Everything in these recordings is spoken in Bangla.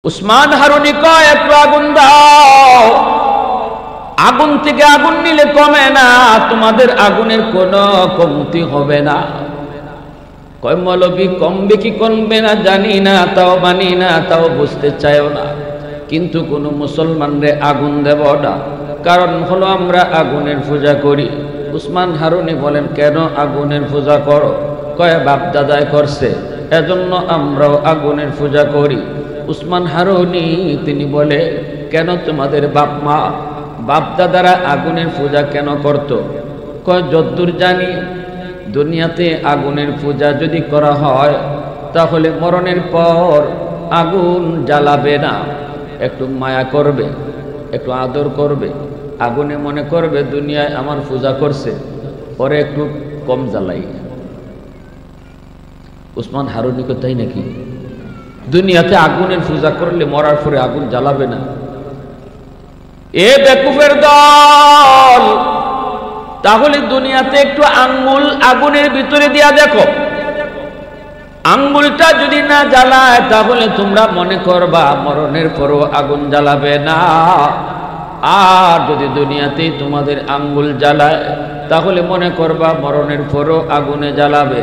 উসমান হারুনি কয় একটু আগুন দাও। আগুন থেকে আগুন নিলে কমে না, তোমাদের আগুনের কোনো কমতি হবে না। কয় মৌলবী কমবে কি কমবে না জানি না, তাও মানি না, তাও বুঝতে চাইও না, কিন্তু কোনো মুসলমানরে আগুন দেব না, কারণ হলো আমরা আগুনের পূজা করি। উসমান হারুনি বলেন কেন আগুনের পূজা করো? কয় বাপ দাদায় করছে, এজন্য আমরাও আগুনের পূজা করি। উসমান হারুনি তিনি বলে কেন তোমাদের বাপ দাদারা আগুনের পূজা কেন করত? কয় যদ্দূর জানি দুনিয়াতে আগুনের পূজা যদি করা হয় তাহলে মরণের পর আগুন জ্বালাবে না, একটু মায়া করবে, একটু আদর করবে, আগুনে মনে করবে দুনিয়ায় আমার পূজা করছে, পরে একটু কম জ্বালাই। উসমান হারুনি কো তাই নাকি? দুনিয়াতে আগুনের পূজা করলে মরার পরে আগুন জ্বালাবে না? এ বেকুফের দল, তাহলে দুনিয়াতে একটু আঙ্গুল আগুনের ভিতরে দিয়া দেখো, আঙ্গুলটা যদি না জ্বালায় তাহলে তোমরা মনে করবা মরণের পরও আগুন জ্বালাবে না। আর যদি দুনিয়াতে তোমাদের আঙ্গুল জ্বালায় তাহলে মনে করবা মরণের পরও আগুনে জ্বালাবে।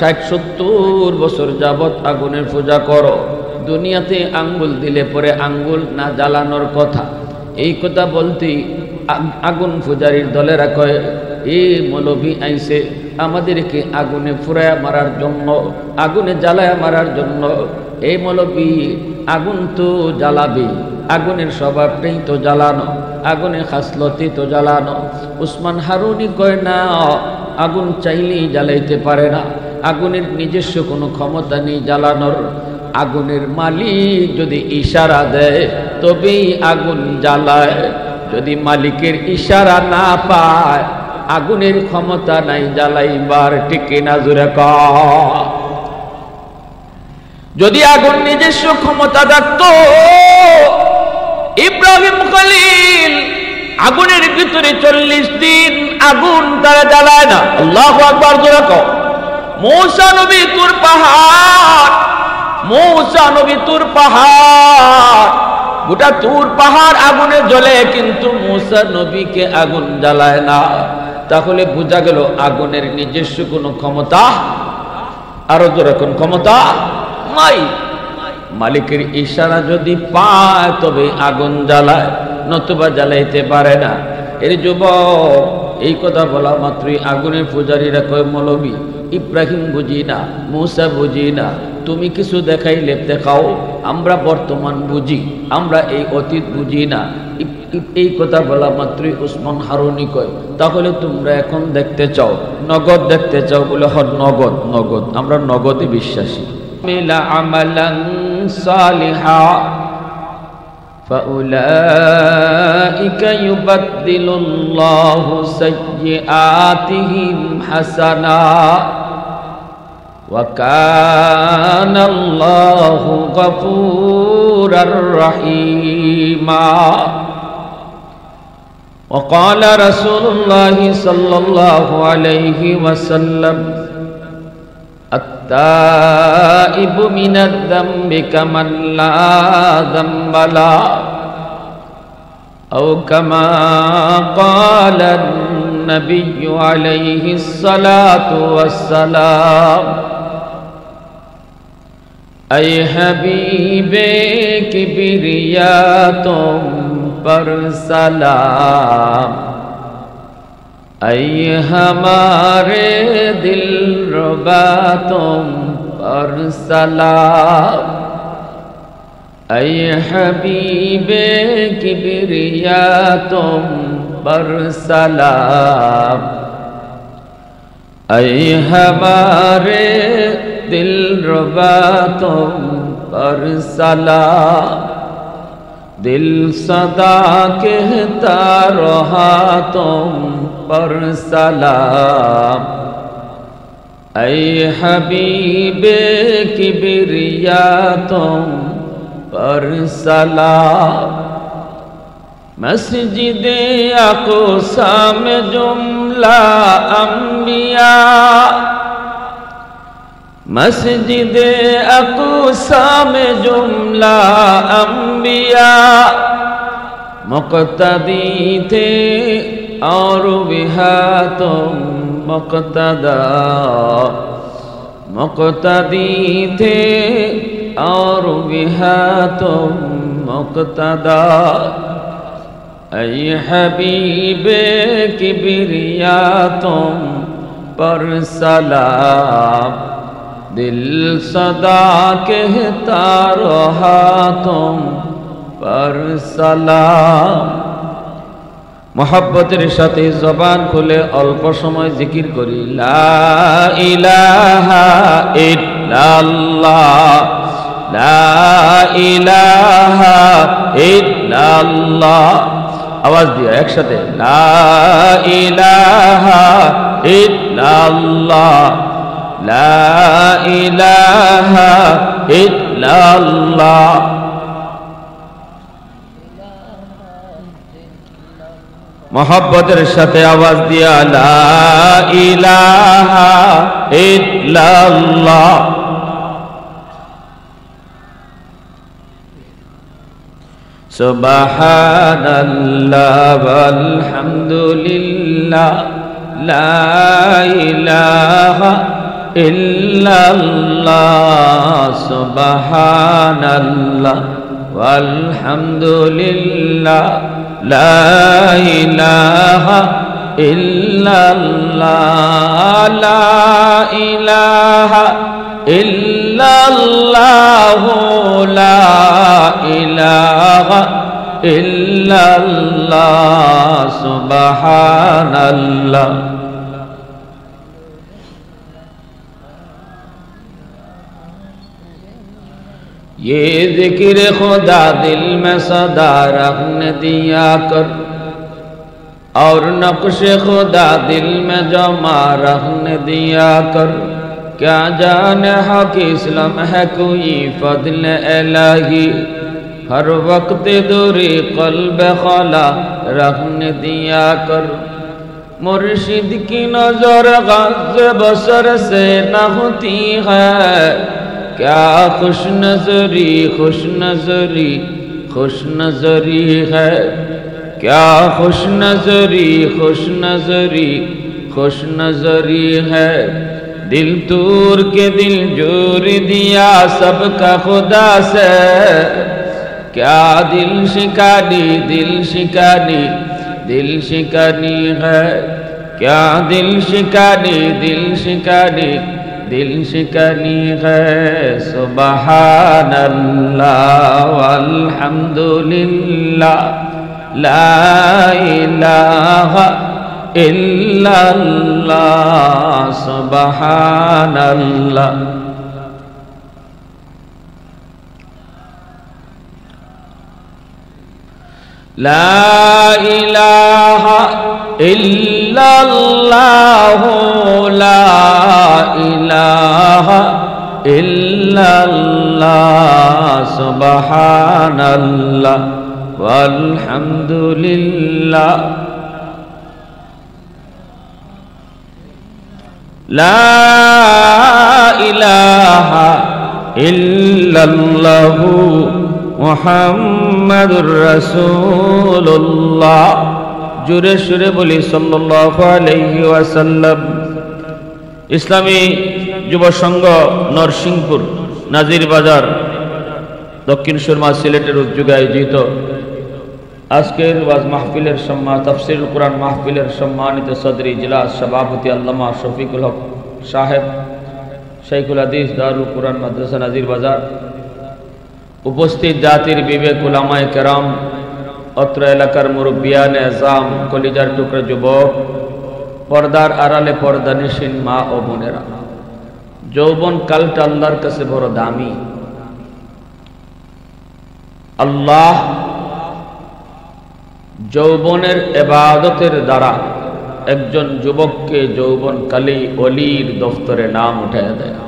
60-70 বছর যাবৎ আগুনের পূজা করো, দুনিয়াতে আঙ্গুল দিলে পরে আঙ্গুল না জ্বালানোর কথা। এই কথা বলতেই আগুন পূজারীর দলেরা কয় এই মৌলবী আইছে আমাদেরকে আগুনে ফুরায়া মারার জন্য, আগুনে জ্বালায়া মারার জন্য। এই মৌলবী আগুন তো জ্বালাবে, আগুনের স্বভাবটাই তো জ্বালানো, আগুনের খাসলতি তো জ্বালানো। উসমান হারুনি কয় না, আগুন চাইলেই জ্বালাইতে পারে না, আগুনের নিজস্ব কোনো ক্ষমতা নেই জ্বালানোর। আগুনের মালিক যদি ইশারা দেয় তবেই আগুন জ্বালায়, যদি মালিকের ইশারা না পায় আগুনের ক্ষমতা নাই জ্বালাইবার। ঠিক না জোরে কয়? যদি আগুন নিজস্ব ক্ষমতা থাকতো, ইব্রাহিম খলিল আগুনের ভিতরে 40 দিন আগুন তারা জ্বালায় না। আল্লাহু আকবার জোরে কও। মূসা নবী তুর পাহাড়, মূসা নবী তুর পাহাড়, গোটা তুর পাহাড় আগুনে জ্বলে, কিন্তু মূসা নবীকে আগুন জ্বালায় না। তাহলে বোঝা গেল আগুনের নিজস্ব কোনো ক্ষমতা, আরো জোরে কোন ক্ষমতা নাই। মালিকের ইশারা যদি পায় তবে আগুন জ্বালায়, নতুবা জ্বালাইতে পারে না। এর যুবক এই কথা বলা মাত্রই আগুনের পূজারীরা কয় মৌলবী ইব্রাহিম বুঝি না, মূসা বুঝি না, তুমি কিছু দেখাইলে দেখাও, আমরা বর্তমান বুঝি, আমরা এই অতীত বুঝি না। এই কথা বলা মাত্রই উসমান হারুনি কয় তাহলে তোমরা এখন দেখতে চাও, নগদ দেখতে চাও? বলে হ নগদ, নগদ, আমরা নগদে বিশ্বাসী। মিলা আমালান সালিহা ফাউলাইকা ইউবাদদিলুল্লাহু সাইয়্যাতিহিম হাসানা ওয়া কানাল্লাহু গফুরার রহিমা। وقال رسول الله صلى الله عليه وسلم التائب من الذنب كمن لا ذنب له أو كما قال النبي عليه الصلاة والسلام أي حبيبي كبرياء तुम पर सलाम, ऐ हमारे दिल रुबा तुम पर सलाम, ऐ हबीबे किबरिया तुम पर सलाम, ऐ हमारे दिल रुबा तुम पर सलाम। दिल सदा कहता रहा तुम पर सलाम, ऐ हबीबे किबरिया तुम पर सलाम। मस्जिद अक़सा में जुमला अंबिया मस्जिद अक़सा में जुमला अंबिया मुक़्तदी थे और बिहा तुम मुक़्तदा, मुक़्तदी थे और बिहा तुम मुक़्तदा। ऐ हबीबे किबरिया तुम पर सलाम, दिल सदा कहता रहा तुम पर सलाम। मोहब्बतेर साथे जबान खुले अल्प समय जिकिर करी ला इलाहा इल्लाल्लाह, ला इलाहा इल्लाल्लाह। आवाज दिया एक साथे ला इलाहा इल्लाल्लाह, ला इलाहा इल्लाल्लाह। मोहब्बतेर साथे आवाज दिया ला इलाहा इल्लाल्लाह। सुबहानल्लाह वल्हम्दुलिल्लाह, ला इलाहा इल्लल्लाह। सुबहानल्लाह वल्हम्दुलिल्लाह, ला इलाहा इल्लल्लाह, ला इलाहा इल्लल्लाह, ला इलाहा इल्लल्लाह। सुबहानल्लाह। ये जिक्र खुदा दिल में सदा रखने दिया कर, और नक्श खुदा दिल में जमा रखने दिया कर। क्या जाने हक इस्लाम है कोई फضل इलाही, हर वक्त दूरी क़ल्ब खला रखने दिया कर। मुर्शिद की नजर गज़ बसर से न होती है, क्या खुश नजरी खुश नजरी खुश नजरी है, क्या खुश नजरी खुश नजरी खुश नजरी है। दिल तूर के दिल जोर दिया सबका खुदा से, क्या दिल शिकानी दिल शिकानी है, क्या दिल शिकानी दिल शिकानी है। सुबहानल्लाह वल्हम्दुलिल्लाह, ला इलाहा इल्लल्लाह। सुबहानल्लाह। ला इलाहा इल्लल्लाह, ला इलाहा इल्लल्लाह। सुबहानल्लाह वल्हम्दुलिल्लाह, ला इलाहा इल्लल्लाह मुहम्मदुर रसूलुल्लाह। जुरे सुरे बोली सल्लल्लाहु अलैहि वसल्लम। इस्लामी যুব সংঘ নরসিংপুর নাজির বাজার দক্ষিণ সুরমা সিলেটের উদ্যোগে আয়োজিত আজকের ওয়াজ মাহফিলের তাফসীরুল কুরআন মাহফিলের সম্মানিত সদর ইজলাস সভাপতি আল্লামা শফিকুল হক সাহেব, শাইখুল হাদিস দারুল কুরআন মাদ্রাসা নাজির বাজার, উপস্থিত জাতির বিবেক উলামায়ে কেরাম, অত্র এলাকার মুরব্বিয়ানে আযম, কলিজার টুকরা যুবক, পর্দার আড়ালে পর্দানিশীন মা ও বোনেরা। যৌবন কালটা আল্লাহর কাছে বড় দামি। আল্লাহ যৌবনের ইবাদতের দ্বারা একজন যুবককে যৌবনকালেই ওলির দফতরে নাম উঠাইয়া দেয়।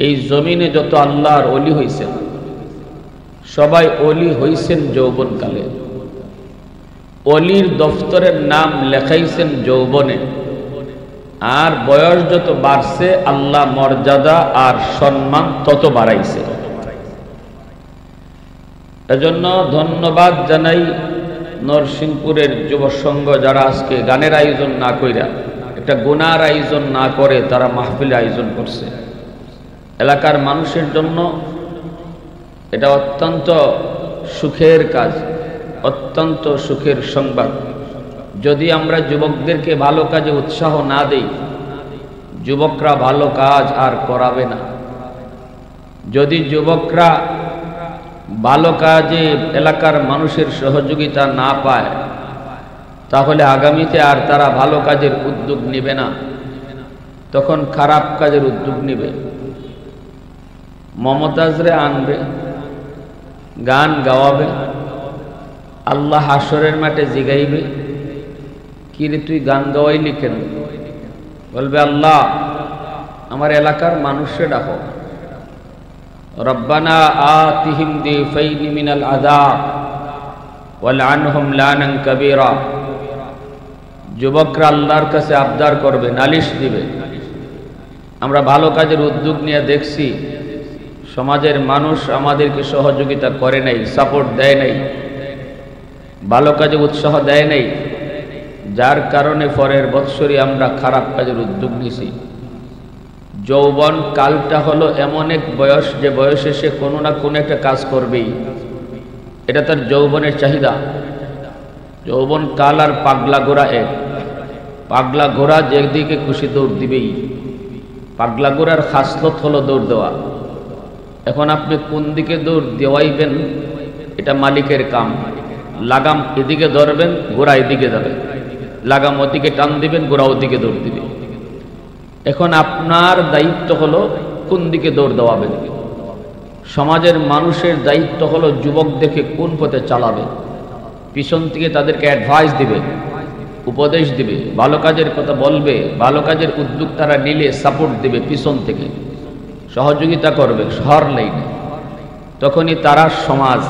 এই জমিনে যত আল্লাহর ওলি হইছেন সবাই ওলি হইছেন যৌবনকালে। ওলির দফতরের নাম লেখাইছেন যৌবনে। আর বয়স যত বাড়ছে আল্লাহ মর্যাদা আর সম্মান তত বাড়াইছে। এজন্য ধন্যবাদ জানাই নরসিংপুরের যুব সংঘ যারা আজকে গানের আয়োজন না কইরা একটা গুনার আয়োজন না করে তারা মাহফিল আয়োজন করছে। এলাকার মানুষের জন্য এটা অত্যন্ত সুখের কাজ, অত্যন্ত সুখের সংবাদ। যদি আমরা যুবকদেরকে ভালো কাজে উৎসাহ না দেই, যুবকরা ভালো কাজ আর করাবে না। যদি যুবকরা ভালো কাজে এলাকার মানুষের সহযোগিতা না পায়, তাহলে আগামীতে আর তারা ভালো কাজের উদ্যোগ নেবে না, তখন খারাপ কাজের উদ্যোগ নেবে। মমতাজরে আনবে, গান গাওয়াবে, আল্লাহ হাসরের মাঠে জিগাইবে, কি রে তুই গান গাওয়াইলি কেন? বলবে আল্লাহ আমার এলাকার মানুষে ডাকো, রব্বানা আতিহিম দিফাইনি মিনাল আযাব ওয়ালআনহুম লানান কাবীরা। যুবকরা আল্লাহর কাছে আবদার করবে, নালিশ দিবে। আমরা ভালো কাজের উদ্যোগ নিয়ে দেখছি সমাজের মানুষ আমাদেরকে সহযোগিতা করে নাই, সাপোর্ট দেয় নাই, ভালো কাজে উৎসাহ দেয় নাই, যার কারণে পরের বৎসরই আমরা খারাপ কাজের উদ্যোগ নিছি। যৌবন কালটা হলো এমন এক বয়স যে বয়সে সে কোনো না কোনো একটা কাজ করবেই, এটা তার যৌবনের চাহিদা। যৌবন কাল আর পাগলা ঘোড়া এক। পাগলা ঘোড়া যেদিকে খুশি দৌড় দিবেই। পাগলা ঘোড়ার খাসলত হলো দৌড় দেওয়া। এখন আপনি কোন দিকে দৌড় দেওয়াইবেন এটা মালিকের কাম। লাগাম এদিকে ধরবেন, ঘোড়া এদিকে যাবে, লাগাম ওদিকে টান দিবেন, ঘোড়া ওদিকে দৌড় দিবে। এখন আপনার দায়িত্ব হলো কোন দিকে দৌড় দেওয়াবেন। সমাজের মানুষের দায়িত্ব হলো যুবকদেরকে কোন পথে চালাবে, পিছন থেকে তাদেরকে অ্যাডভাইস দিবে, উপদেশ দিবে, ভালো কাজের কথা বলবে, ভালো কাজের উদ্যোগ তারা নিলে সাপোর্ট দিবে, পিছন থেকে সহযোগিতা করবে, শহর লাইনে। তখনই তারা সমাজ,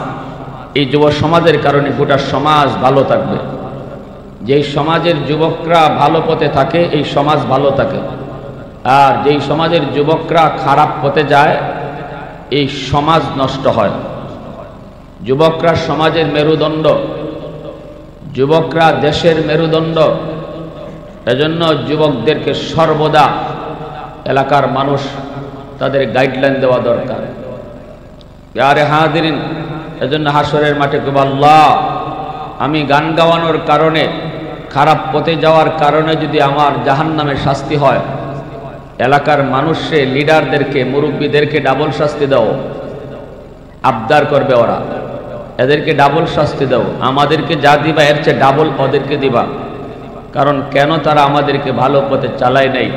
এই যুব সমাজের কারণে গোটা সমাজ ভালো থাকবে। যেই সমাজের যুবকরা ভালো পথে থাকে এই সমাজ ভালো থাকে, আর যেই সমাজের যুবকরা খারাপ পথে যায় এই সমাজ নষ্ট হয়। যুবকরা সমাজের মেরুদণ্ড, যুবকরা দেশের মেরুদণ্ড। এজন্য যুবকদেরকে সর্বদা এলাকার মানুষ তাদের গাইডলাইন দেওয়া দরকার। ইয়ারে হাজিরিন, এজন্য হাসরের মাঠে কইব আল্লাহ আমি গান গাওয়ানোর কারণে, খারাপ পথে যাওয়ার কারণে যদি আমার জাহান্নামের শাস্তি হয়, এলাকার মানুষে লিডারদেরকে, মুরব্বীদেরকে ডাবল শাস্তি দাও। আবদার করবে ওরা, এদেরকে ডাবল শাস্তি দাও, আমাদেরকে যা দিবা এর চেয়ে ডাবল ওদেরকে দিবা। কারণ কেন তারা আমাদেরকে ভালো পথে চালায় নাই,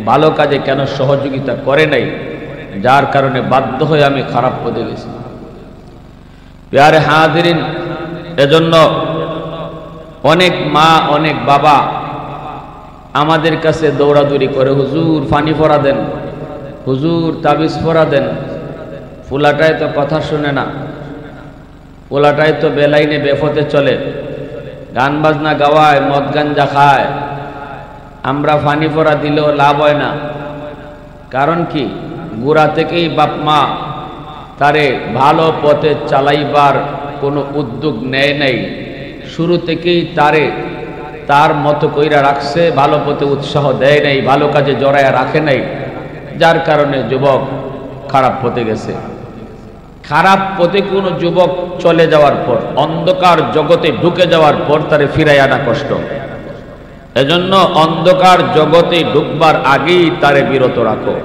ভালো কাজে কেন সহযোগিতা করে নাই, যার কারণে বাধ্য হয়ে আমি খারাপ পথে গেছি। প্যারে হাজিরিন, এজন্য অনেক মা, অনেক বাবা আমাদের কাছে দৌড়াদৌড়ি করে, হুজুর ফানি পড়া দেন, হুজুর তাবিজ পড়া দেন। ফুলাটায় তো কথা শুনে না, পোলাটাই তো বেলাইনে বেফতে চলে, গান বাজনা গাওয়ায়, মদ গাঞ্জা খায়। আমরা ফানি পড়া দিলেও লাভ হয় না। কারণ কি? গোড়া থেকেই বাপ মা তারে ভালো পথে চালাইবার কোনো উদ্যোগ নেয় নাই। শুরু থেকেই তারে তার মতো কইরা রাখছে, ভালো পথে উৎসাহ দেয় নাই, ভালো কাজে জড়ায়া রাখে নাই, যার কারণে যুবক খারাপ পথে গেছে। খারাপ পথে কোনো যুবক চলে যাওয়ার পর, অন্ধকার জগতে ঢুকে যাওয়ার পর তারে ফিরাই আনা কষ্ট। এজন্য অন্ধকার জগতে ঢুকবার আগেই তারে বিরত রাখো।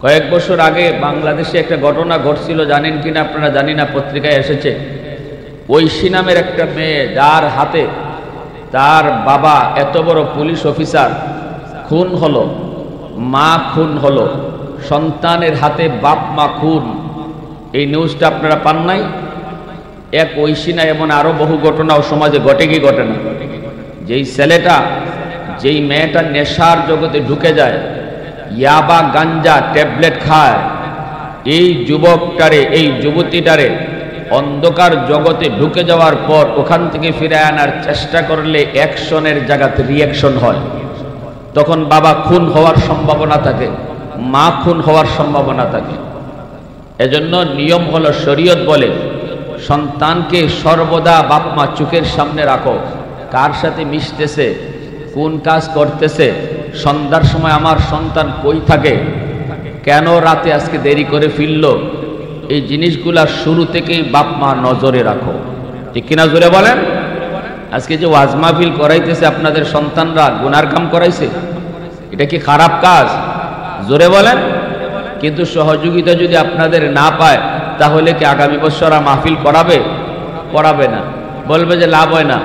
কয়েক বছর আগে বাংলাদেশে একটা ঘটনা ঘটছিল, জানেন কিনা আপনারা জানি না, পত্রিকায় এসেছে। ঐশী নামের একটা মেয়ে, যার হাতে তার বাবা এত বড় পুলিশ অফিসার খুন হলো, মা খুন হলো, সন্তানের হাতে বাপ মা খুন। এই নিউজটা আপনারা পান নাই? এক ঐশী না, এমন আরো বহু ঘটনাও সমাজে ঘটে কি ঘটে না? যেই ছেলেটা, যেই মেয়েটা নেশার জগতে ঢুকে যায়, ইয়াবা গাঞ্জা ট্যাবলেট খায়, এই যুবকটারে, এই যুবতীটারে অন্ধকার জগতে ঢুকে যাওয়ার পর ওখান থেকে ফিরে আনার চেষ্টা করলে অ্যাকশনের জায়গাতে রিয়াকশন হয়। তখন বাবা খুন হওয়ার সম্ভাবনা থাকে, মা খুন হওয়ার সম্ভাবনা থাকে। এজন্য নিয়ম হলো, শরীয়ত বলে সন্তানকে সর্বদা বাপ মা চোখের সামনে রাখো, কার সাথে মিশতেছে, কোন কাজ করতেছে, সন্ধ্যার সময় আমার সন্তান কই থাকে, কেন রাতে আজকে দেরি করে ফিরল, এই জিনিসগুলা শুরু থেকেই বাপ মা নজরে রাখো। ঠিক কিনা জোরে বলেন? আজকে যে ওয়াজ মাহফিল করাইতেছে আপনাদের সন্তানরা গুনার কাম করাইছে, এটা কি খারাপ কাজ? জোরে বলেন। কিন্তু সহযোগিতা যদি আপনাদের না পায়, তাহলে কি আগামী বছর মাহফিল করাবে? করাবে না, বলবে যে লাভ হয় না,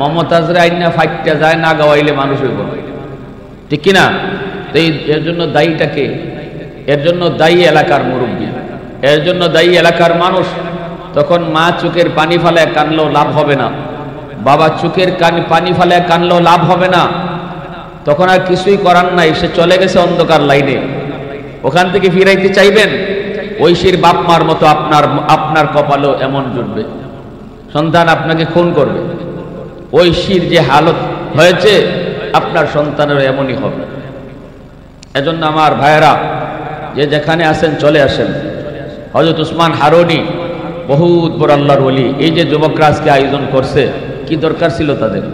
মমতাজরা আইনা ফাইটটা যায় না, গাওয়াইলে মানুষ হইব না। ঠিক কিনা? এর জন্য দায়ীটাকে, এর জন্য দায়ী এলাকার মুরব্বী, এর জন্য দায়ী এলাকার মানুষ। তখন মা চোখের পানি ফালায় কানলেও লাভ হবে না, বাবা চোখের পানি ফালায় কানলেও লাভ হবে না। তখন আর কিছুই করার নাই, সে চলে গেছে অন্ধকার লাইনে, ওখান থেকে ফিরাইতে চাইবেন, ঐশীর বাপ মার মতো আপনার কপালও এমন জুটবে, সন্তান আপনাকে খুন করবে। ঐশীর যে হালত হয়েছে, আপনার সন্তানেরও এমনই হবে। এজন্য আমার ভাইয়েরা, যে যেখানে আছেন চলে আসেন। হযরত উসমান হারুনি বহুত বড় আল্লাহর ওলি। এই যে যুবকরা আজকে আয়োজন করছে, কি দরকার ছিল তাদের?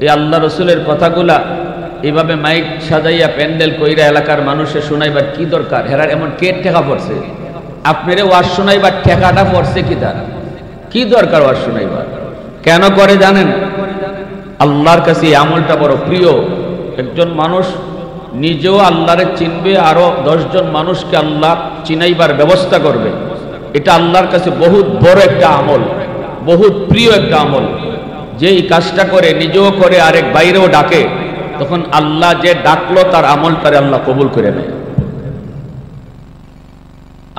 এই আল্লাহ রসুলের কথাগুলা এইভাবে মাইক সাজাইয়া প্যান্ডেল কইরা এলাকার মানুষের শোনাইবার কি দরকার? হেরার এমন কে ঠেকা পড়ছে? আপনারে ওয়াজ শোনাইবার ঠেকাটা পড়ছে কি তার? কি দরকার ওয়াজ শোনাইবার? কেন করে জানেন? আল্লাহর কাছে এই আমলটা বড় প্রিয়। একজন মানুষ নিজেও আল্লাহরে চিনবে, আরো 10 জন মানুষকে আল্লাহ চিনাইবার ব্যবস্থা করবে। এটা আল্লাহর কাছে বহুত বড় একটা আমল, বহুত প্রিয় একটা আমল। যেই কাজটা করে নিজেও করে, আরেক বাইরেও ডাকে, তখন আল্লাহ যে ডাকলো তার আমলটারে আল্লাহ কবুল করে নেয়।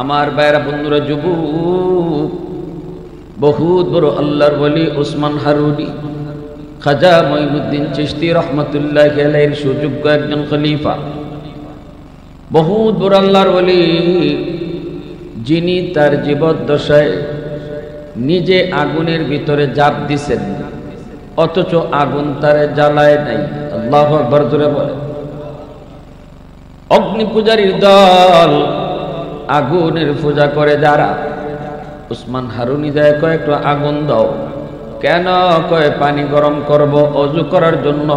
আমার ভাইয়েরা, বন্ধুরা, যুবক, বহুত বড় আল্লাহর ওলি উসমান হারুনি, খাজা মঈনুদ্দিন চিশতি রহমতুল্লাহ আলাইহির সুযোগ্য একজন খলিফা, বহুত বড় আল্লাহর ওলি, যিনি তার জীবদ্দশায় নিজে আগুনের ভিতরে ঝাঁপ দিছেন, অথচ আগুন তারে জ্বালায় নাই। আল্লাহু আকবার জোরে বলে। অগ্নি পূজারীর দল, আগুনের পূজা করে যারা, উসমান হারুনি যায় কয় একটু আগুন দাও। কেন? কয় পানি গরম করব অজু করার জন্য।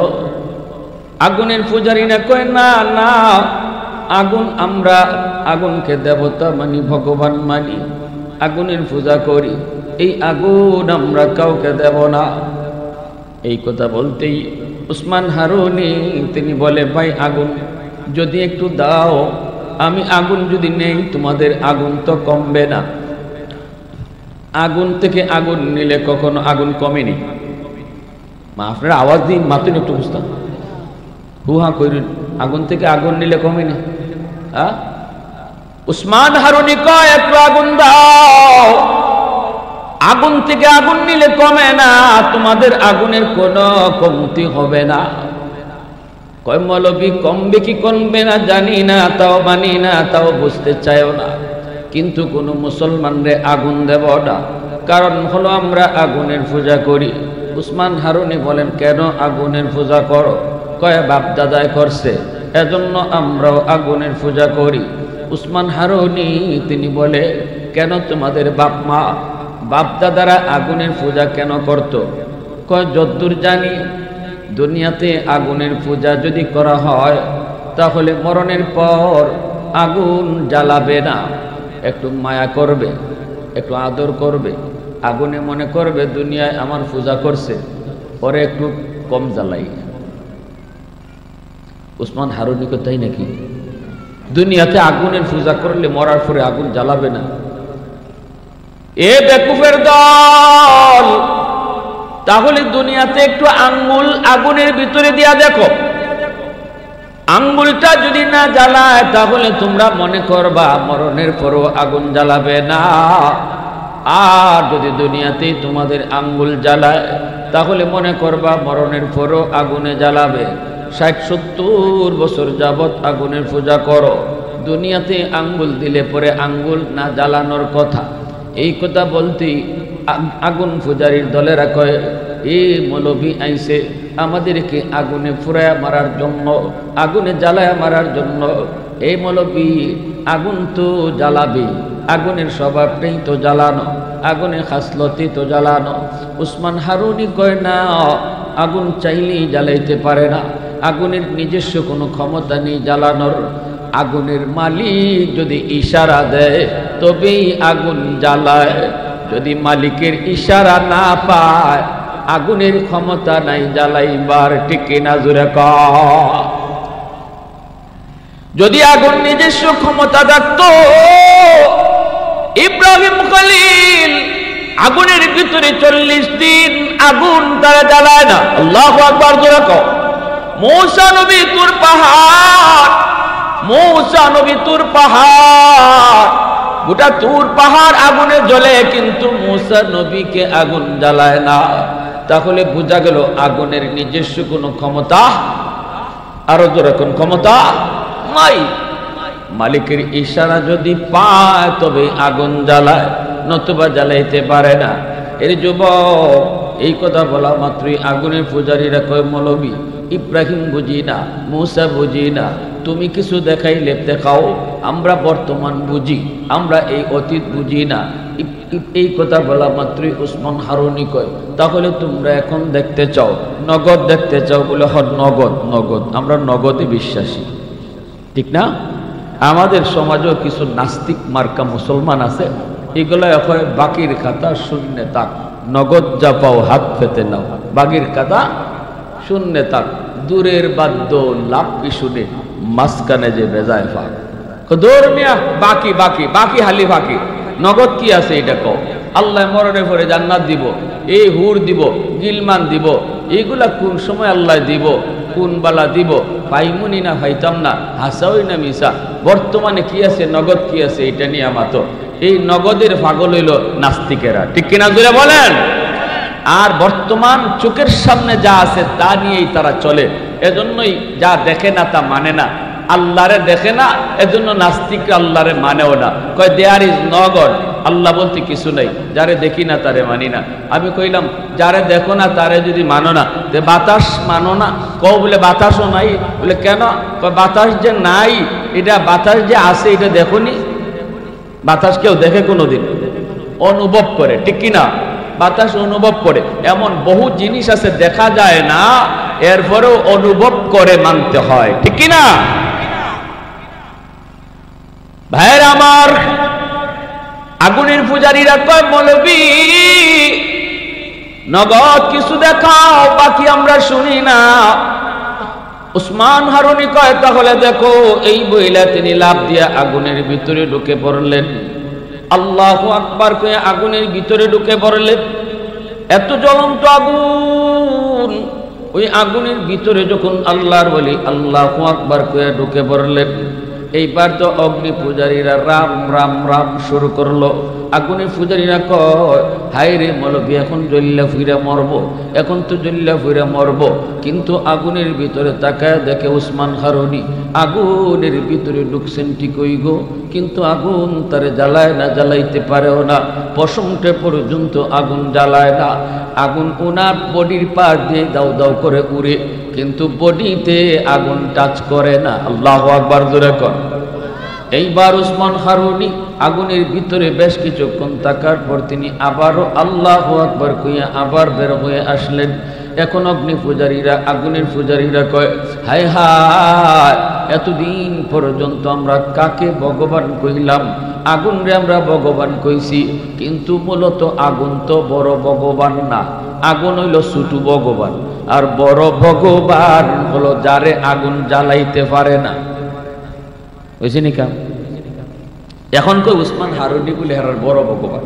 আগুনের পূজারী না কয় না না, আগুন আমরা আগুনকে দেবতা মানি, ভগবান মানি, আগুনের পূজা করি, এই আগুন আমরা কাউকে দেব না। এই কথা বলতেই উসমান হারুনি তিনি বলে, ভাই আগুন যদি একটু দাও, আমি আগুন যদি নেই তোমাদের আগুন তো কমবে না। আগুন থেকে আগুন নিলে কখনো আগুন কমেনি। আপনারা আওয়াজ দিন, মাতুন একটু বুঝতাম, হুহা কইরেন, আগুন থেকে আগুন নিলে কমেনি। উসমান হারুনি কয় একটু আগুন দাও, আগুন থেকে আগুন নিলে কমে না, তোমাদের আগুনের কোনো কমতি হবে না। কয় মৌলবী কমবে কি কমবে না জানি না, তাও মানি না, তাও বুঝতে চাইও না, কিন্তু কোন মুসলমানরে আগুন দেব না, কারণ হলো আমরা আগুনের পূজা করি। উসমান হারুনি বলেন, কেন আগুনের পূজা করো? কয় বাপ দাদাই করছে, এজন্য আমরাও আগুনের পূজা করি। উসমান হারুনি তিনি বলে, কেন তোমাদের বাপ দাদারা আগুনের পূজা কেন করত? কয় যদ্দূর জানি দুনিয়াতে আগুনের পূজা যদি করা হয়, তাহলে মরণের পর আগুন জ্বালাবে না, একটু মায়া করবে, একটু আদর করবে, আগুনে মনে করবে দুনিয়ায় আমার পূজা করছে, পরে একটু কম জ্বালাই। উসমান হারুনি কো তাই নাকি? দুনিয়াতে আগুনের পূজা করলে মরার পরে আগুন জ্বালাবে না? এ বেকুফের দল, তাহলে দুনিয়াতে একটু আঙ্গুল আগুনের ভিতরে দিয়া দেখো, আঙ্গুলটা যদি না জ্বালায় তাহলে তোমরা মনে করবা মরণের পরও আগুন জ্বালাবে না। আর যদি দুনিয়াতেই তোমাদের আঙ্গুল জ্বালায় তাহলে মনে করবা মরণের পরও আগুনে জ্বালাবে। 60-70 বছর যাবৎ আগুনের পূজা করো, দুনিয়াতে আঙ্গুল দিলে পরে আঙ্গুল না জ্বালানোর কথা। এই কথা বলতেই আগুন পূজারীর দলেরা কয়, এই মৌলবী আইছে আমাদেরকে আগুনে ফুরায়া মারার জন্য, আগুনে জ্বালায়া মারার জন্য। এই মৌলবী আগুন তো জ্বালাবে, আগুনের স্বভাবটাই তো জ্বালানো, আগুনের খাসলতি তো জ্বালানো। উসমান হারুনি কয় না, আগুন চাইলেই জ্বালাইতে পারে না, আগুনের নিজস্ব কোনো ক্ষমতা নেই জ্বালানোর। আগুনের মালিক যদি ইশারা দেয় তবেই আগুন জ্বালায়, যদি মালিকের ইশারা না পায় আগুনের ক্ষমতা নাই জ্বালাইবার। ঠিক কিনা জোরে কয়? যদি আগুন নিজস্ব ক্ষমতা থাকতো, ইব্রাহিম খলিল আগুনের ভিতরে 40 দিন আগুন তারা জ্বালায় না। আল্লাহু আকবার জোরে কও। মূসা নবী তুর পাহাড়, মূসা নবী তুর পাহাড়, গোটা তুর পাহাড় আগুনে জ্বলে, কিন্তু মূসা নবীকে আগুন জ্বালায় না। তাহলে বোঝা গেল আগুনের নিজস্ব কোনো ক্ষমতা, আরো জোরে কোন ক্ষমতা নাই। মালিকের ইশারা যদি পায় তবে আগুন জ্বালায়, নতুবা জ্বালাইতে পারে না। এর যুবক এই কথা বলা মাত্রই আগুনের পূজারীরা কয়, মৌলবী ইব্রাহিম বুঝি না, মূসা বুঝি না, তুমি কিছু দেখাইলে দেখাও, আমরা বর্তমান বুঝি, আমরা এই অতীত বুঝি না। এই কথা বলা মাত্রই উসমান হারুনি কয়, তাহলে তোমরা এখন দেখতে চাও, নগদ দেখতে চাও? বলে হ, নগদ। নগদ, আমরা নগদে বিশ্বাসী, ঠিক না? আমাদের সমাজেও কিছু নাস্তিক মার্কা মুসলমান আছে, এগুলো এখন বাকির খাতা শূন্য তাক, নগদ যা পাও হাত পেতে নাও, বাকির খাতা শূন্য তাক। দূরের বাদ্য লাভ কি শুনে, মাঝখানে যে বেজায় ফাঁক। দৌড় মিয়া, বাকি বাকি বাকি হালি বাকি, নগদ কি আছে এটা কও? আল্লাহ মরণে পরে জান্নাত দিব, এই হুর দিব, গিলমান দিব, এইগুলা কোন সময় আল্লাহ দিব, কোন বালা দিব, পাইমুনি না পাইতাম না, হাসাওই না মিশা। বর্তমানে কি আছে, নগদ কি আছে, এটা নিয়ে আমাতো এই নগদের পাগল হইল নাস্তিকেরা। ঠিক কিনা জোরে বলেন? আর বর্তমান চোখের সামনে যা আছে তা নিয়েই তারা চলে, এজন্যই যা দেখে না তা মানে না, আল্লাহরে দেখে না, এজন্য নাস্তিক আল্লাহরে মানেও না। কয় দেয়ার ইজ নো গড, আল্লাহ বলতে কিছু নাই, যারে দেখি না তারে মানি না। আমি কইলাম যারে দেখো না তারে যদি মানো না, বাতাস মানো না? কও বলে বাতাসও নাই। বলে কেন? বাতাস যে নাই, এটা বাতাস যে আছে এটা দেখো নি? বাতাস কেউ দেখে কোনোদিন? অনুভব করে, ঠিক কিনা? বাতাস অনুভব করে। এমন বহু জিনিস আছে দেখা যায় না, এরপরেও অনুভব করে মানতে হয়, ঠিক কিনা? ভাইয়ের আমার, আগুনের পূজারীরা কয়, মৌলবী নগদ কিছু দেখাও, বাকি আমরা শুনি না। উসমান হারুনি কয়, তাহলে দেখো। এই বইলা তিনি লাভ দিয়া আগুনের ভিতরে ঢুকে পড়লেন। আল্লাহু আকবার কয়ে আগুনের ভিতরে ঢুকে পড়লেন। এত জ্বলন্ত আগুন, ওই আগুনের ভিতরে যখন আল্লাহর বলি আল্লাহু আকবার কয়ে ঢুকে পড়লেন, এইবার তো অগ্নি পূজারীরা রাম রাম রাম শুরু করলো। আগুনের পূজারীরা কয়, হায় রে মৌলবী, এখন জ্বল্লা ফুইরা মরবো, এখন তো জ্বল্লা ফুইরা মরবো। কিন্তু আগুনের ভিতরে তাকায় দেখে উসমান হারুনি আগুনের ভিতরে ঢুকছেন ঠিকই গো, কিন্তু আগুন তারে জ্বালায় না, জ্বালাইতে পারেও না, পশমটে পর্যন্ত আগুন জ্বালায় না। আগুন ওনার বডির পাশ দিয়ে দাও দাও করে উড়ে, কিন্তু বডিতে আগুন টাচ করে না। আল্লাহু আকবার জোরে কর। এইবার উসমান হারুনি আগুনের ভিতরে বেশ কিছুক্ষণ থাকার পর তিনি আবারও আল্লাহু আকবার কইয়া আবার বের হয়ে আসলেন। এখন অগ্নি পূজারীরা, আগুনের পূজারীরা কয়, হায় হায়, এতদিন পর্যন্ত আমরা কাকে ভগবান কইলাম? আগুন রে আমরা ভগবান কইছি, কিন্তু মূলত আগুন তো বড় ভগবান না, আগুন হইল ছোট ভগবান। আর বড় ভগবান হলো যারে আগুন জ্বালাইতে পারে না। বুঝিনি কাম? এখন কই উসমান হারুনি বলে হারার বড় ভগবান।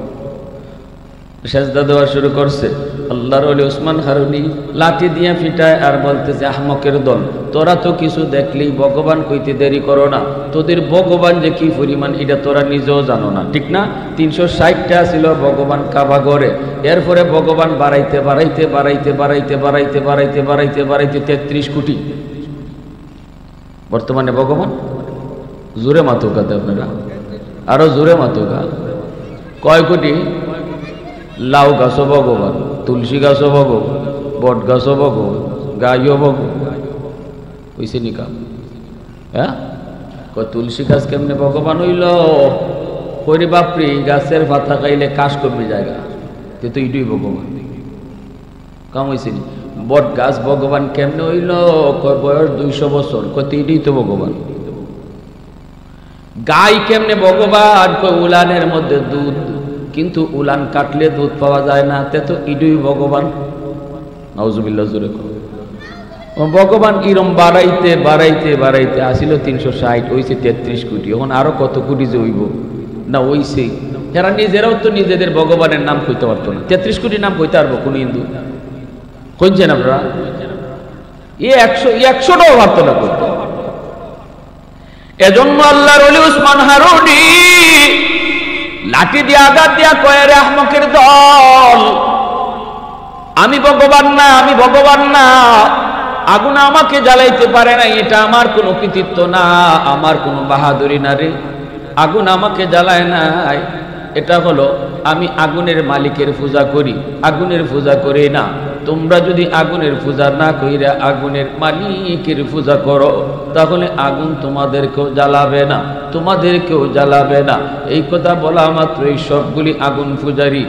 সেজদা দেওয়া শুরু করছে। আল্লাহর ওলি উসমান হারুনি লাঠি দিয়ে ফিটায় আর বলতেছে, আহমকের দল, তোরা তো কিছু দেখলেই ভগবান কইতে দেরি করো না, তোদের ভগবান যে কি পরিমাণ এটা তোরা নিজেও জানো না, ঠিক না? 360টা ছিল ভগবান কাবা ঘরে, এরপরে ভগবান বাড়াইতে বাড়াইতে বাড়াইতে বাড়াইতে বাড়াইতে বাড়াইতে বাড়াইতে বাড়াইতে 33 কোটি বর্তমানে ভগবান। জোরে মাতুকাতে আপনারা, আরো জোরে মাতুকা। কয় কোটি? লাউ গাছও ভগবান, তুলসী গাছও ভগবান, বট গাছও ভগবান, গাইও ভগবান হইছে নি কাম? হ্যাঁ, তুলসী গাছ কেমনে ভগবান হইল? করি বাপরি, গাছের পাতা খাইলে কাশ কমে জায়গা, তো এটাই ভগবান কাম হয়েছে নি? বট গাছ ভগবান কেমনে হইল? বয়স 200 বছর, কত এটাই তো ভগবান। গাই কেমনে ভগবান? উলানের মধ্যে দুধ, কিন্তু উলান কাটলে দুধ পাওয়া যায় না, তে তো ইডুই ভগবান। নাউজুবিল্লাহ জোরে কর। ভগবান ইরম বাড়াইতে বাড়াইতে বাড়াইতে আসিল 360, হইছে 33 কোটি। এখন আরো কত কোটি যে হইব না হইছে। এরা নিজেরাও তো নিজেদের ভগবানের নাম কইতে পারতো না। 33 কোটি নাম কইতে পারবো কোন হিন্দু? কইছেন আপনারা? 100টাও পারতো না করতে। এজন্য আল্লাহর ওলি উসমান হারুনি লাঠি দিয়ে আঘাত দিয়া কয়, রে আহমকের দল, আমি ভগবান না, আমি ভগবান না। আগুন আমাকে জ্বালাইতে পারে না, এটা আমার কোনো কৃতিত্ব না, আমার কোনো বাহাদুরি না রে। আগুন আমাকে জ্বালায় নাই, এটা হলো আমি আগুনের মালিকের পূজা করি, আগুনের পূজা করি না। তোমরা যদি আগুনের পূজা না কইরা আগুনের মালিকের পূজা করো, তাহলে আগুন তোমাদেরকেও জ্বালাবে না, তোমাদেরকেও জ্বালাবে না। এই কথা বলা মাত্রই সবগুলি আগুন পূজারী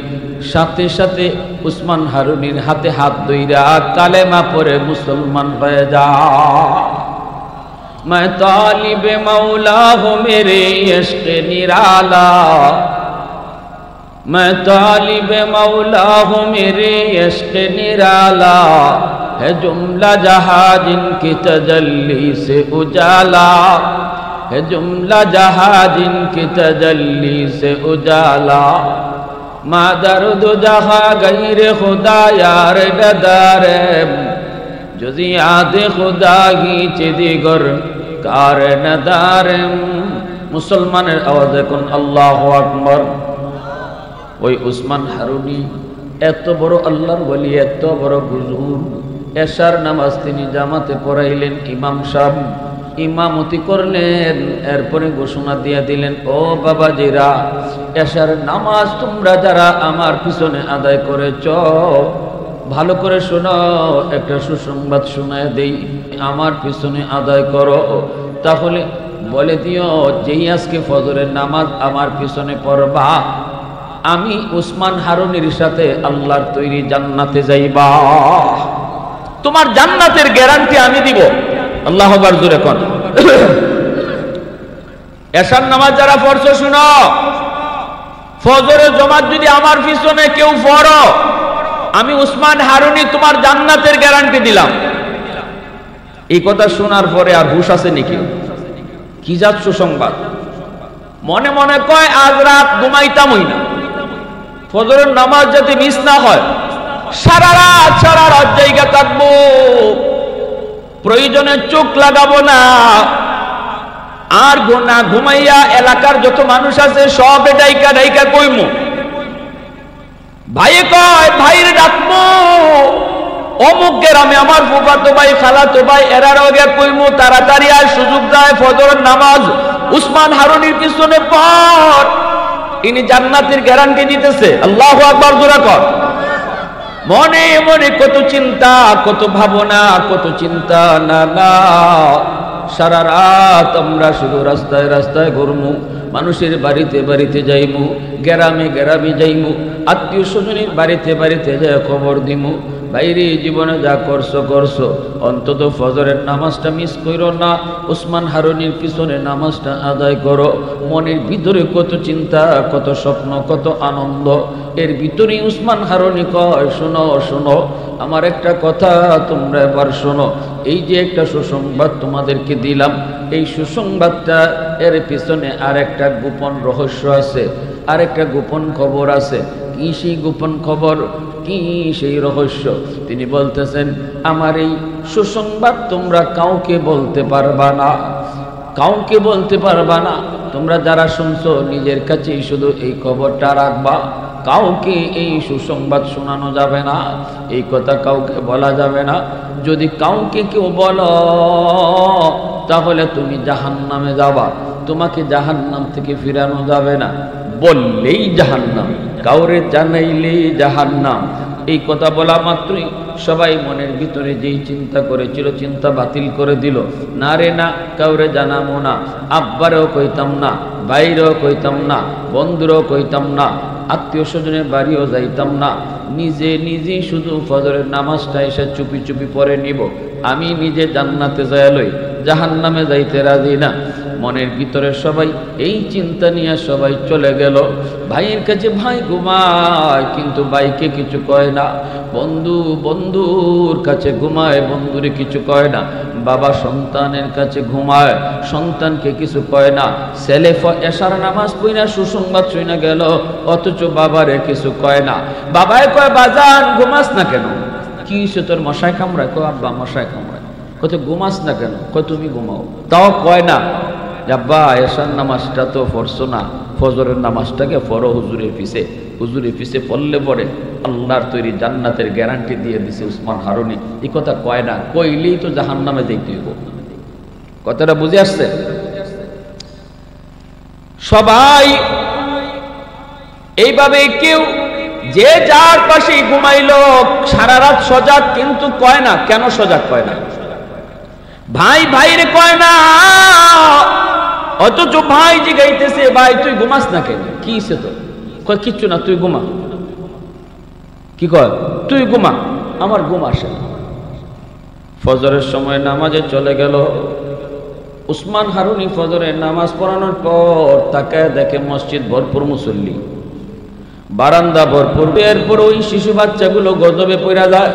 সাথে সাথে উসমান হারুনির হাতে হাত ধইরা কালেমা পড়ে মুসলমান হয়ে যা। मैं तालिब मौला हूँ मेरे इश्क निराला, मैं तालिब मौला हूँ मेरे इश्क निराला, है जुमला जहाँ जिनकी तजल्ली से उजाला, है जुमला जहाँ जिनकी तजल्ली से उजाला। मा दर्द जहाँ गैर खुदा यार डदारे, যদি আদে খুদা গিয়ে দিগর কার নদারে। মুসলমানের আওয়াজ এখন আল্লাহু আকবার। ওই উসমান হারুনি এত বড় আল্লাহর ওলি, এত বড় বুজুর্গ, এশার নামাজ তিনি জামাতে পড়াইলেন, ইমাম সাহেব ইমামতি করলেন। এরপরে ঘোষণা দিয়ে দিলেন, ও বাবাজিরা, এশার নামাজ তোমরা যারা আমার পিছনে আদায় করেছ, ভালো করে শোনো, একটা সুসংবাদ শোনায় দেই, আমার পিছনে আদায় করো। তাহলে বলে দিও, যেই আজকে ফজরের নামাজ আমার পিছনে পড়বা, আমি উসমান হারুনির সাথে আল্লাহর তৈরি জান্নাতে যাইবা। তোমার জান্নাতের গ্যারান্টি আমি দিব। আল্লাহু আকবার জোরে কোন। এশার নামাজ যারা পড়ছো শুনো, ফজরের জামাত যদি আমার পিছনে কেউ পড়ো, আমি উসমান হারুনি তোমার জান্নাতের গ্যারান্টি দিলাম। এই কথা শোনার পরে আর হুশ আছে নাকি? কি যাচ্ছ সংবাদ? মনে মনে কয় আজ রাত ঘুমাইতামই না, ফজরের নামাজ যাতে মিস না হয়, সারা রাত জায়গা থাকবো, প্রয়োজনে চোখ লাগাবো না, আর না ঘুমাইয়া এলাকার যত মানুষ আছে সব ডাইকা ডাইকা কইমু। ভাই কয়, ভাইরে ডাকবো, অমুক গ্রামে আমার ফুফাতো ভাই, খালাতো ভাই, এরার আগে কইমু, তাড়াতাড়ি আর সুযোগ দেয়, ফজরের নামাজ উসমান হারুনির পিছনে পড়, ইনি জান্নাতের গ্যারান্টি দিতেছে। আল্লাহু আকবার জোরে কর। মনে মনে কত চিন্তা, কত ভাবনা, কত চিন্তা, না না, সারা রাত আমরা শুধু রাস্তায় রাস্তায় ঘুরমু, মানুষের বাড়িতে বাড়িতে যাইমু, গ্রামে গ্রামে যাইমু, আত্মীয় স্বজনের বাড়িতে বাড়িতে যায় খবর দিমু, বাইরে জীবনে যা করছো করছো, অন্তত ফজরের নামাজটা মিস করো না, উসমান হারুনির পিছনে নামাজটা আদায় করো। মনের ভিতরে কত চিন্তা, কত স্বপ্ন, কত আনন্দ, এর ভিতরেই উসমান হারুনি কয়, শোনো শোনো, আমার একটা কথা তোমরা এবার শোনো। এই যে একটা সুসংবাদ তোমাদেরকে দিলাম, এই সুসংবাদটা এর পিছনে আর একটা গোপন রহস্য আছে, আর একটা গোপন খবর আছে। কি সেই গোপন খবর, কি সেই রহস্য? তিনি বলতেছেন, আমার এই সুসংবাদ তোমরা কাউকে বলতে পারবা না, কাউকে বলতে পারবা না। তোমরা যারা শুনছো নিজের কাছেই শুধু এই খবরটা রাখবা, কাউকে এই সুসংবাদ শোনানো যাবে না, এই কথা কাউকে বলা যাবে না। যদি কাউকে কেউ বলো, তাহলে তুমি জাহান্নামে যাবা, তোমাকে জাহান্নাম থেকে ফিরানো যাবে না, বললেই জাহান্নাম। কাউরে জানাইলে জাহান্নাম। এই কথা বলা মাত্রই সবাই মনের ভিতরে যেই চিন্তা করেছিল চিন্তা বাতিল করে দিল। না রে না, কাউরে জানাবো না, আব্বারেও কইতাম না, বাইরেও কইতাম না, বন্ধুরও কইতাম না, আত্মীয় স্বজনের বাড়িও যাইতাম না, নিজে নিজেই শুধু ফজরের নামাজটা এসে চুপি চুপি পড়ে নিব। আমি নিজে জান্নাতে যায় লই, জাহান্নামে যাইতে রাজি না। মনের ভিতরে সবাই এই চিন্তা নিয়ে সবাই চলে গেল। ভাইয়ের কাছে ভাই ঘুমায়, কিন্তু ভাইকে কিছু কয় না। বন্ধু বন্ধুর কাছে ঘুমায়, বন্ধুরে কিছু কয় না। বাবা সন্তানের কাছে ঘুমায়, সন্তানকে কিছু কয় না। ছেলে এশার নামাজ পড়ে সুসংবাদ শুনে গেল, অথচ বাবারে কিছু কয় না। বাবায় কয় বাজান ঘুমাস না কেন? কি সে তোর মশায় কামড়ায়? কয় আব্বা মশায় কামড়ায়। কত ঘুমাস না কেন? কয় তুমি ঘুমাও। তাও কয় না আব্বা এশার নামাজটা তো পড়ছো না, ফজরের নামাজটাকে পড়ো হুজুরের পিছে। হুজুরের পিছে পড়লে পরে আল্লাহর তৈরি জান্নাতের গ্যারান্টি দিয়ে দিছে উসমান হারুনি। এই কথা কয় না, কইলেই তো জাহান্নামে যাইতে হইব। কথাটা বুঝে আসছে? সবাই এইভাবে কেউ যে যার পাশে ঘুমাইলো, সারা রাত সজাগ, কিন্তু কয় না কেন সজাগ কয় না। ভাই ভাইরে কয় না, অথচ ভাই জিগাইতেছে ভাই তুই ঘুমাস না কেন? কি সে তো কয় কিচ্ছু না, তুই ঘুমা। কি কয়? তুই ঘুমা, আমার ঘুম আসে না। ফজরের সময় নামাজে চলে গেল। উসমান হারুনি ফজরের নামাজ পড়ানোর পর তাকায় দেখে মসজিদ ভরপুর মুসল্লি, বারান্দা ভরপুর। এরপর ওই শিশু বাচ্চাগুলো গজবে পড়া যায়।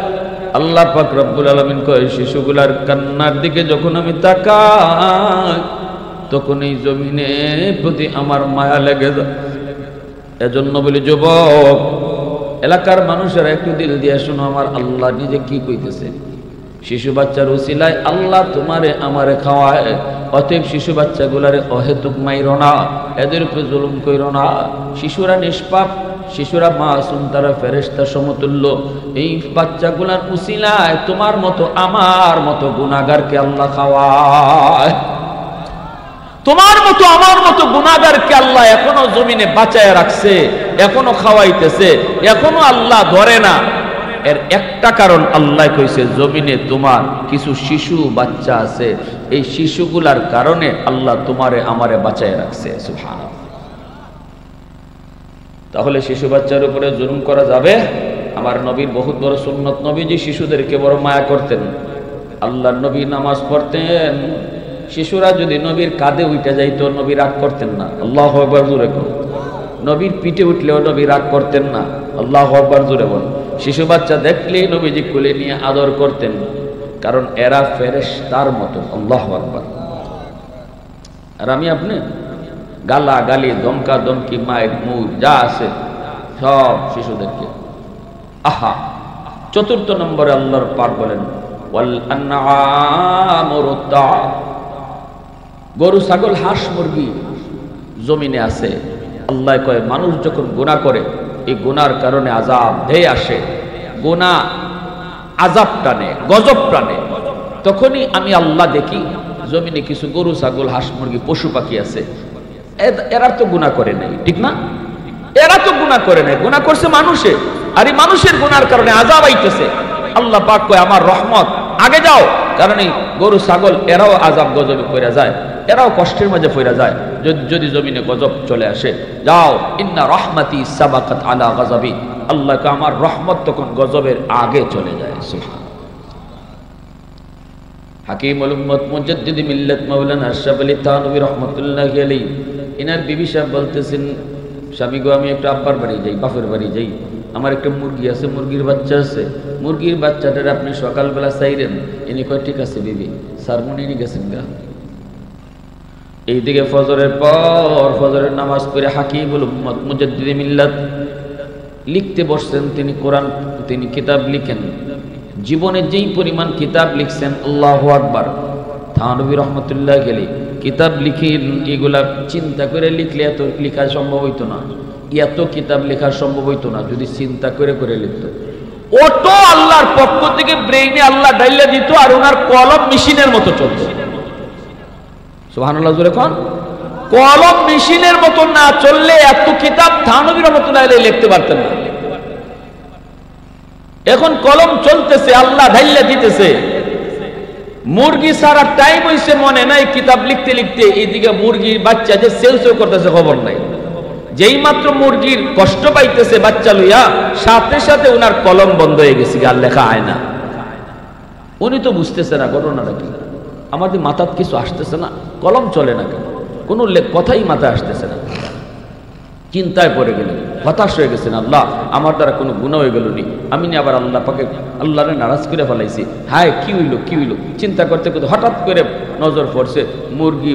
আল্লাহ পাক রব্বুল আলামিন কয় শিশুগুলার কান্নার দিকে যখন আমি তাকাই, তখন এই জমিনের প্রতি আমার মায়া লেগে যায়। এজন্য বলি যুবক, এলাকার মানুষেরা একটু দিল দিয়ে শোনো, আমার আল্লাহ নিজে কি কইতেছে। শিশু বাচ্চার উসিলায় আল্লাহ তোমারে আমারে খাওয়ায়, অতএব শিশু বাচ্চাগুলারে অহেতুক মাইরো না, এদের উপরে জুলুম কইরো না। শিশুরা নিষ্পাপ, শিশুরা মাসুম, তারা ফেরেশতা সমতুল্য। এই বাচ্চাগুলার উসিলায় তোমার মতো আমার মতো গুনাহগারকে আল্লাহ খাওয়ায়। তোমার মতো আমার মতো গুনাহগারকে আল্লাহ এখনো জমিনে বাঁচায় রাখছে, এখনো খাওয়াইতেছে, এখনো আল্লাহ ধরে না। এর একটা কারণ আল্লাহ কইছে, জমিনে তোমার কিছু শিশু বাচ্চা আছে, এই শিশুগুলার কারণে আল্লাহ তোমারে আমারে বাঁচায় রাখছে। সুবহানাল্লাহ। তাহলে শিশু বাচ্চার উপরে জুলুম করা যাবে? আমার নবীর বহুত বড় সুন্নত, নবীজি শিশুদেরকে বড় মায়া করতেন। আল্লাহর নবী নামাজ পড়তেন, শিশুরা যদি নবীর কাঁধে উঠে যাইতো নবী রাগ করতেন না। আল্লাহু আকবার জোরে বল। নবীর পিঠে উঠলেও নবী রাগ করতেন না। আল্লাহু আকবার জোরে বল। শিশু বাচ্চা দেখলেই নবীজি কোলে নিয়ে আদর করতেন, কারণ এরা ফেরেশতার মতো। আল্লাহু আকবার। আর আমি আপনি গালা গালি, ধমকা ধমকি, মায়ের মুখ যা আছে সব শিশুদেরকে। আহা, চতুর্থ নম্বরে আল্লাহর পাক বলেন ওয়াল আনআমু রুতা, গরু ছাগল হাঁস মুরগি জমিনে আছে। আল্লাহ কয় মানুষ যখন গুনাহ করে, এই গুনার কারণে আযাব ধেয়ে আসে, গুনাহ আযাব টানে, গজব টানে, তখনই আমি আল্লাহ দেখি জমিনে কিছু গরু ছাগল হাঁস মুরগি পশু পাখি আছে, এরা তো গুনাহ করে নাই, ঠিক না? এরা তো গুনাহ করে নাই, গুনাহ করছে মানুষে, আর এই মানুষের গুনার কারণে আযাব আইতেছে। আল্লাহ পাক কয় আমার রহমত আগে যাও, কারণ এই গরু ছাগল এরাও আযাব গজবে পড়ে যায়, এরাও কষ্টের মাঝে পড়ে যায় যদি জমিনে গজব চলে আসে। যাও, ইন্না রহমতি সাবাকাত আলা গজবি, আল্লাহ কয় আমার রহমত তখন গজবের আগে চলে যায়। সুবহানাল্লাহ। হাকিমুল উম্মত মুজাদ্দিদ মিল্লাত মাওলানা আশরাফ আলী থানভী রাহমাতুল্লাহি আলাইহি, ইনার বিবি সাহেব বলতেছেন, স্বামী গো আমি একটু আব্বার বাড়ি যাই, বাপের বাড়ি যাই, আমার একটা মুরগি আছে, মুরগির বাচ্চা আছে, মুরগির বাচ্চাটার আপনি সকালবেলা চাইলেন। ইনি কয় ঠিক আছে বিবি, সারমনি নিয়ে গেছেন গা। এইদিকে ফজরের পর ফজরের নামাজ পড়ে হাকিমুল উম্মত মুজাদ্দিদ মিল্লাত লিখতে বসছেন। তিনি কোরআন, তিনি কিতাব লিখেন, জীবনে যেই পরিমাণ কিতাব লিখছেন, আল্লাহু আকবার। থানভী রহমতুল্লাহি আলাইহি কিতাব লিখেন, এগুলা চিন্তা করে লিখলে এত লেখা সম্ভব হইতো না, এত কিতাব লেখা সম্ভব হইতো না যদি চিন্তা করে করে লিখতো। ওটো আল্লাহর পক্ষ থেকে ব্রেইনে আল্লাহ ডাইলা দিত, আর ওনার কলম মেশিনের মতো চলতো। সুবহানাল্লাহ জোরে কোন। কলম মেশিনের মতো না চললে এত কিতাব থানবী রাহমাতুল্লাহ আলাইহি লিখতে পারতেন না। এখন কলম চলতেছে, আল্লাহ ঢাইলা দিতেছে। মুরগি সারা টাইম হইছে মনে নাই, কিতাব লিখতে লিখতে এইদিকে মুরগির বাচ্চা যে সেউ সেউ করতেছে খবর নাই। যেই মাত্র মুরগির কষ্ট পাইতেছে বাচ্চা লইয়া, সাথে সাথে ওনার কলম বন্ধ হয়ে গেছে, আর লেখা হয় না। উনি তো বুঝতেছে না ঘটনাটা কি, আমাদের মাথার কিছু আসতেছে না, কলম চলে না কেন, কোনো কথাই মাথায় আসতেছে না। চিন্তায় পড়ে গেলেন, হতাশ হয়ে গেছেন, আল্লাহ আমার দ্বারা কোনো গুনাহ হয়ে গেল নি, আমি নি আবার আল্লাহ পাকে আল্লাহরে নারাজ করে ফেলাইছি, হায় কি হইল কি হইল। চিন্তা করতে করতে হঠাৎ করে নজর পড়ছে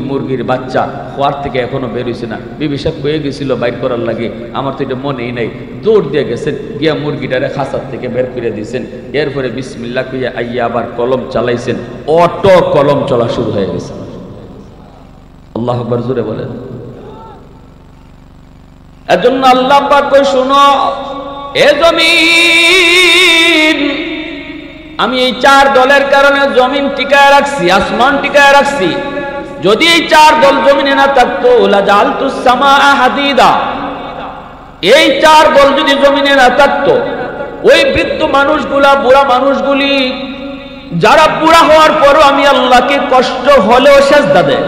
মুরগির বাচ্চা হওয়ার থেকে এখনো বের হয়েছে না। বিবি সাহেব কয়ে গেছিল বাইর করার লাগে, আমার তো এটা মনেই নাই। দৌড় দিয়ে গেছেন, গিয়া মুরগিটারে খাঁচার থেকে বের করে দিয়েছেন। এরপরে বিসমিল্লাহ কইয়া আইয়া আবার কলম চালাইছেন, অটো কলম চলা শুরু হয়ে গেছে। আল্লাহু আকবার, জোরে বলেন। এজন্য আল্লাহ পাক কই, শুনো এ জমিন, আমি এই চার দলের কারণে জমিন টিকায় রাখছি, আসমান টিকায় রাখছি। যদি এই চার দল জমিনে না থাকতো, লাজালতুস সামাআ হাদিদা, এই চার দল যদি জমিনে না থাকতো, ওই বৃদ্ধ মানুষগুলা, বুড়া মানুষগুলি, যারা বুড়া হওয়ার পরও আমি আল্লাহকে কষ্ট হলেও সেজদা দেয়,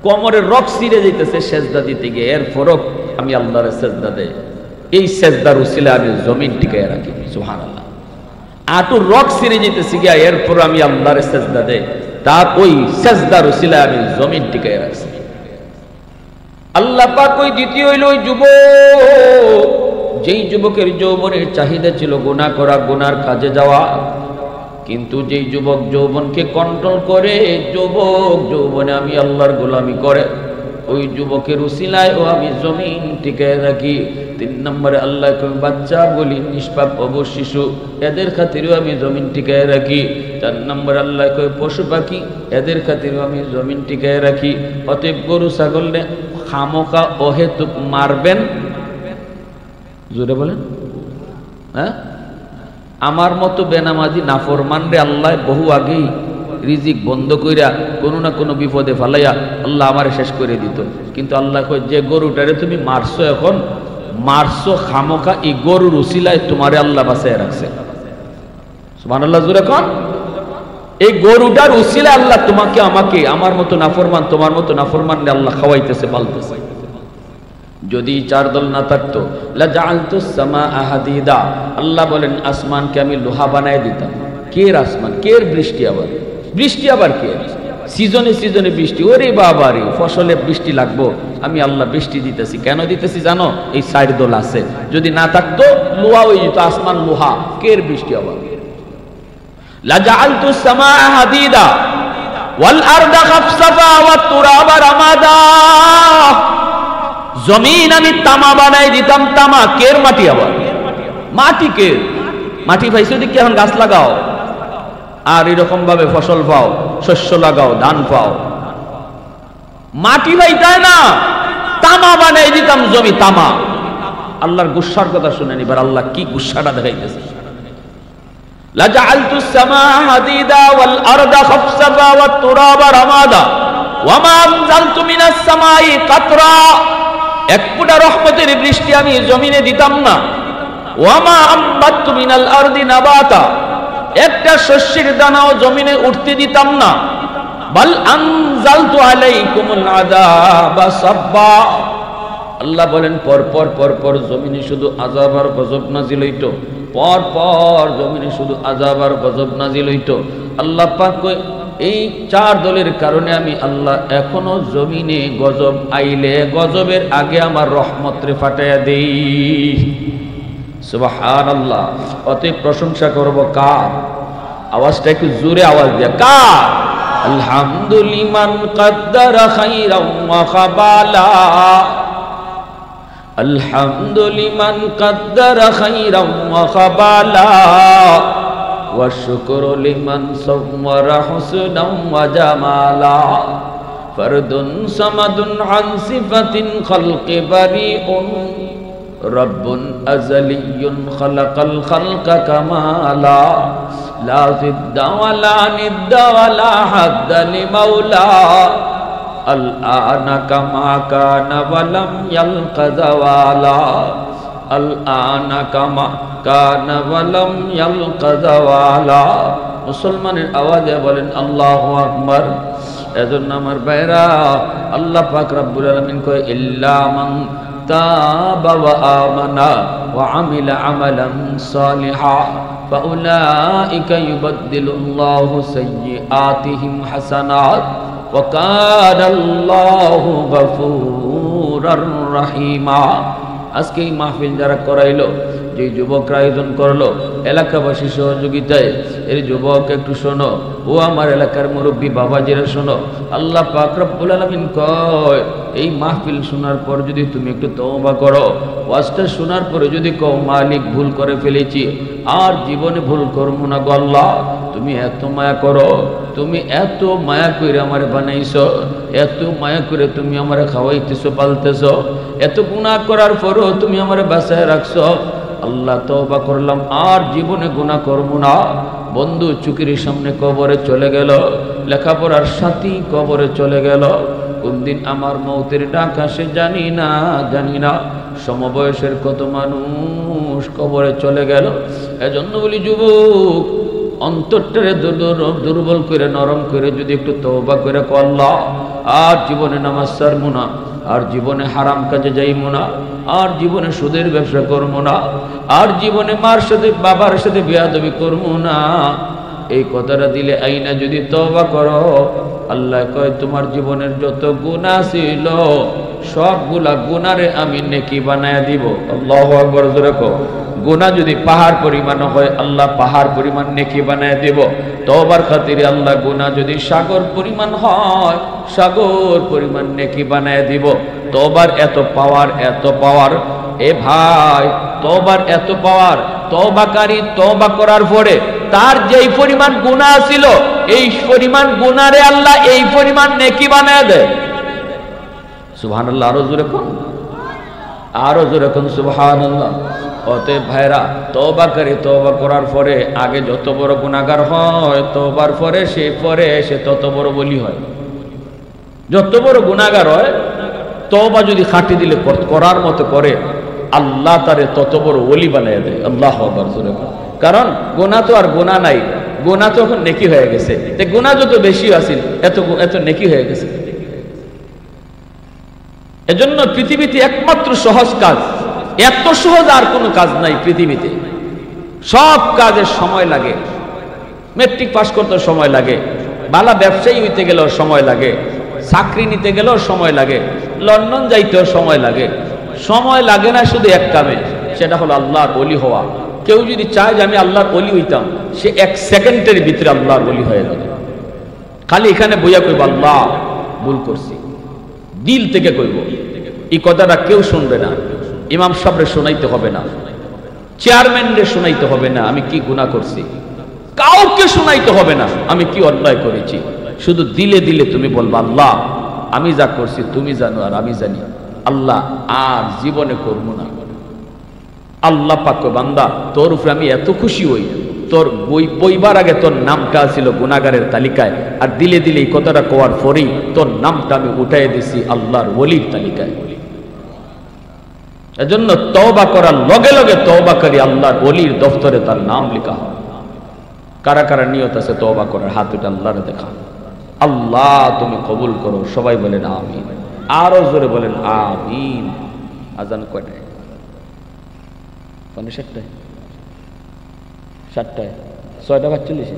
কোমরের রক ছিঁড়ে যেতেছে সেজদা দিতে গিয়ে, এরপরও আমি আল্লাহর সেজদা দেয়, এই সেজদার উসিলা আমি জমিন টিকায় রাখি। সুবহানাল্লাহ। আঁটুর রক ছিঁড়ে যেতেছে গিয়া, এরপর আমি আল্লাহর সেজদা দেয়, তার ওই সেজদার উসিলা আমি জমিন টিকায় রাখছি। আল্লাহ পাক ওই দ্বিতীয় হইল ওই যুবক, যেই যুবকের যৌবনের চাহিদা ছিল গুনাহ করা, গুনার কাজে যাওয়া, কিন্তু যেই যুবক যৌবনকে কন্ট্রোল করে, যৌবনে আমি আল্লাহর গোলামি করে, ওই যুবকের উসিলায় ও আমি জমিন টিকায় রাখি। 3 নম্বরে আল্লাহ কই, বাচ্চা বলি, নিষ্পাপ অবশ শিশু, এদের খাতিরেও আমি জমিন টিকায় রাখি। 4 নম্বরে আল্লাহ কই, পশু পাখি, এদের খাতিরেও আমি জমিন টিকায় রাখি। অতএব গরু ছাগলে খামোকা অহেতুক মারবেন, জোরে বলেন, হ্যাঁ? আমার মতো বেনামাজি নাফরমান রে আল্লাহ বহু আগেই রিজিক বন্ধ কইরা কোনো না কোনো বিপদে ফালাইয়া আল্লাহ আমারে শেষ করে দিত। কিন্তু আল্লাহ কই, যে গরুটারে তুমি মারছো, এখন মারছো খামোকা, এই গরুর উসিলায় তোমারে আল্লাহ বাঁচায় রাখছে। সুবহানাল্লাহ, জোরে কোন। এই গরুটার উসিলায় আল্লাহ তোমাকে আমাকে, আমার মতো নাফরমান, তোমার মতো নাফরমান রে আল্লাহ খাওয়াইতেছে, পালতেছে। যদি চার দল না থাকতো, লাজালতুস সামাআ হাদিদা, আল্লাহ বলেন আসমানকে আমি লোহা বানায় দিতাম। কের আসমান, কের বৃষ্টি, আবার বৃষ্টি, আবার কে সিজনে সিজনে বৃষ্টি, ওরে বাবা রে, ফসলে বৃষ্টি লাগবো, আমি আল্লাহ বৃষ্টি দিতেছি। কেন দিতেছি জানো? এই চার দল আছে, যদি না থাকতো লোহা হয়ে যেত, আসমান লোহা, কের বৃষ্টি আবার। লাজালতুস সামাআ হাদিদা ওয়াল আরদা খাফসাফা ওয়াত তুরাবা রামাদা, জমিন আমি তামা বানাই দিতাম। তামা, কের মাটি, আবার মাটি, কের মাটি পাইছো দেখি, এখন গাছ লাগাও, আর এরকম ভাবে ফসল পাও, শস্য লাগাও, ধান পাও। মাটি পাইতায় না, তামা বানাই দিতাম জমি, তামা। আল্লাহর গুসার কথা শুনেন এবার, আল্লাহ কি গুসাটা দেখাইতেছে। লাজালতুস সামাআ হাদিদা ওয়াল আরদা খাফসাফা ওয়াত তুরাবা রামাদা ওয়া মা আনজালতু মিনাস সামাই কাতরা, এক ফোঁটা রহমতের বৃষ্টি আমি জমিনে দিতাম না। ওয়া মা আম্বাতু মিনাল আরদি নাবাতা, একটা শস্যের দানাও জমিনে উঠতে দিতাম না। বাল আনজালতু আলাইকুমুল আযাবা সাব্বা, আল্লাহ বলেন পর জমিনে শুধু আযাব আর গজব নাজিল হইতো, পর জমিনে শুধু আযাব আর গজব নাজিল হইতো। আল্লাহ পাক কই, এই চার দলের কারণে আমি আল্লাহ এখনো জমিনে গজব আইলে গজবের আগে আমার রহমতরে ফাটাইয়া দেই। সুবহানাল্লাহ। অতএব প্রশংসা করব কার? আওয়াজটা একটু জোরে আওয়াজ দিয়া, কার? আলহামদুলিমান কাদ্দারা খাইরাম ওয়া খাবালা, আলহামদুলিমান কাদ্দারা খাইরাম ওয়া খাবালা, ওয়া শুকরু লিমান সাওয়ারা হুসনাম ওয়া জামালা, ফারদুন সামাদুন আন সিফাতিন খালকি বারিউন, রব্বুন আযালিয়্যুন খালাকাল খালকা কামালা, লা জিদ্দা ওয়ালা নিদ্দা ওয়ালা হাদ্দা লিমাওলা, আল-আনা কামা কানা ওয়া লাম ইয়ালকা যাওয়ালা, আল-আনা কামা কানা ওয়া লাম ইয়ালকা যাওয়ালা। মুসলমানের আওয়াজে বলেন আল্লাহু আকবার। এজন্য আমার ভাইরা, আল্লাহ পাক রব্বুল আলামিন কয় ইল্লা মান তাবা ওয়া আমানা ওয়া আমিলা আমালান সালিহা ফাউলাইকা ইউবাদদিলুল্লাহু সাইয়্যাতিহিম হাসানাত ওয়া কানাল্লাহু গফুরার রহিমা। আজকে এই মাহফিল যারা করাইলো, যে যুবকরা আয়োজন করলো এলাকাবাসী সহযোগিতায়, এই যুবক একটু শোনো, ও আমার এলাকার মুরব্বী বাবাজিরা শোনো, আল্লাহ পাক রব্বুল আলামিন কয় এই মাহফিল শোনার পর যদি তুমি একটু তওবা করো, ওয়াজটা শোনার পরে যদি কও মালিক ভুল করে ফেলেছি, আর জীবনে ভুল করবো না গো আল্লাহ, তুমি এত মায়া করো, তুমি এত মায়া করে আমার বানাইছো, এত মায়া করে তুমি আমার খাওয়াইতেছো পালতেছো, এত গুনাহ করার পরও তুমি আমার বাঁচায় রাখছো, আল্লাহ তওবা করলাম, আর জীবনে গুনাহ করব না। বন্ধু চুকির সামনে কবরে চলে গেল, লেখাপড়ার সাথী কবরে চলে গেল, কোন দিন আমার মৌতের ডাক আসে জানি না, জানি না। সমবয়সের কত মানুষ কবরে চলে গেল। এজন্য বলি যুবক, অন্তরটারে দুর্বল করে নরম করে যদি একটু তওবা করে কও আল্লাহ, আর জীবনে নামাজ ছাড়বো না, আর জীবনে হারাম কাজে যাইবো না, আর জীবনে সুদের ব্যবসা করবো না, আর জীবনে মার সাথে বাবার সাথে বেয়াদবি করবো না, এই কথাটা দিলে আইনা যদি তওবা করো, আল্লাহ কয় তোমার জীবনের যত গুনাহ ছিল সবগুলা গুনারে আমি নেকি বানায়া দিব। আল্লাহু আকবার জোরে কও। গুনাহ যদি পাহাড় পরিমাণ হয়, আল্লাহ পাহাড় পরিমাণ নেকি বানায়া দিব। তওবার খাতিরে আল্লাহ গুনাহ যদি সাগর পরিমাণ হয়, সাগর পরিমাণ নেকি বানায়া দিব। তওবার এত পাওয়ার, এত পাওয়ার এ ভাই, তওবার এত পাওয়ার, তওবাকারী তওবা করার পরে তার যেই পরিমাণ গুনাহ ছিল, এই পরিমাণ গুনারে আল্লাহ এই পরিমাণ নেকি বানায়া দেয়। সুবহানাল্লাহ। আরো জোরে কোন, আরো জোরে কোন সুবহানাল্লাহ। অতএব ভাইরা, তওবাকারী তওবা করার পরে আগে যত বড় গুনাহগার হয়, তওবার পরে সে তত বড় ওলি হয়। যত বড় গুনাহগার হয়, তওবা যদি খাটি দিলে করার মতো করে, আল্লাহ তারে তত বড় ওলি বানায় দেয়। আল্লাহু আকবার জোরে কোন। কারণ গুনাহ তো আর গুনাহ নাই, গুনাহ তো এখন নেকি হয়ে গেছে। গুনাহ যত বেশি আছিল এত নেকি হয়ে গেছে। এজন্য পৃথিবীতে একমাত্র সহজ কাজ, এত সহজ আর কোনো কাজ নাই পৃথিবীতে। সব কাজের সময় লাগে। মেট্রিক পাস করতে সময় লাগে, বালা ব্যবসায়ী হইতে গেলেও সময় লাগে, চাকরি নিতে গেলেও সময় লাগে, লন্ডন যাইতেও সময় লাগে। সময় লাগে না শুধু এক কামে, সেটা হলো আল্লাহর ওলি হওয়া। কেউ যদি চায় যে আমি আল্লাহর ওলি হইতাম, সে এক সেকেন্ডের ভিতরে আল্লাহর ওলি হয়ে যাবে। খালি এখানে বইয়া কইব আল্লাহ ভুল করছি, দিল থেকে কইব। এই কথাটা কেউ শুনবে না, ইমাম সাহেবরে শোনাইতে হবে না, চেয়ারম্যানরে শোনাইতে হবে না আমি কি গুনাহ করছি, কাউকে শোনাইতে হবে না আমি কি অন্যায় করেছি। শুধু দিলে দিলে তুমি বলবা আল্লাহ আমি যা করছি তুমি জানো আর আমি জানি, আল্লাহ আর জীবনে করবো না। আল্লাহ পাক কয় বান্দা তোর উপরে আমি এত খুশি হই, তোর বইবার আগে তোর নামটা ছিল গুনাহগারের তালিকায়, আর দিলে দিলে এই কথাটা কোয়ার পরেই তোর নামটা আমি উঠাই দিছি আল্লাহর ওলির তালিকায়। এজন্য তওবা করার লগে লগে তওবাকারী আল্লাহর ওলির দফতরে তার নাম লেখা হয়। কারা কারা নিয়ত আছে তওবা করার, হাত উঠে আল্লাহরে দেখা। আল্লাহ তুমি কবুল করো। সবাই বলেন আমিন। আরো জোরে বলেন আমিন। আজান কয়টায়? 7:30, 7টায়, 6টা 45।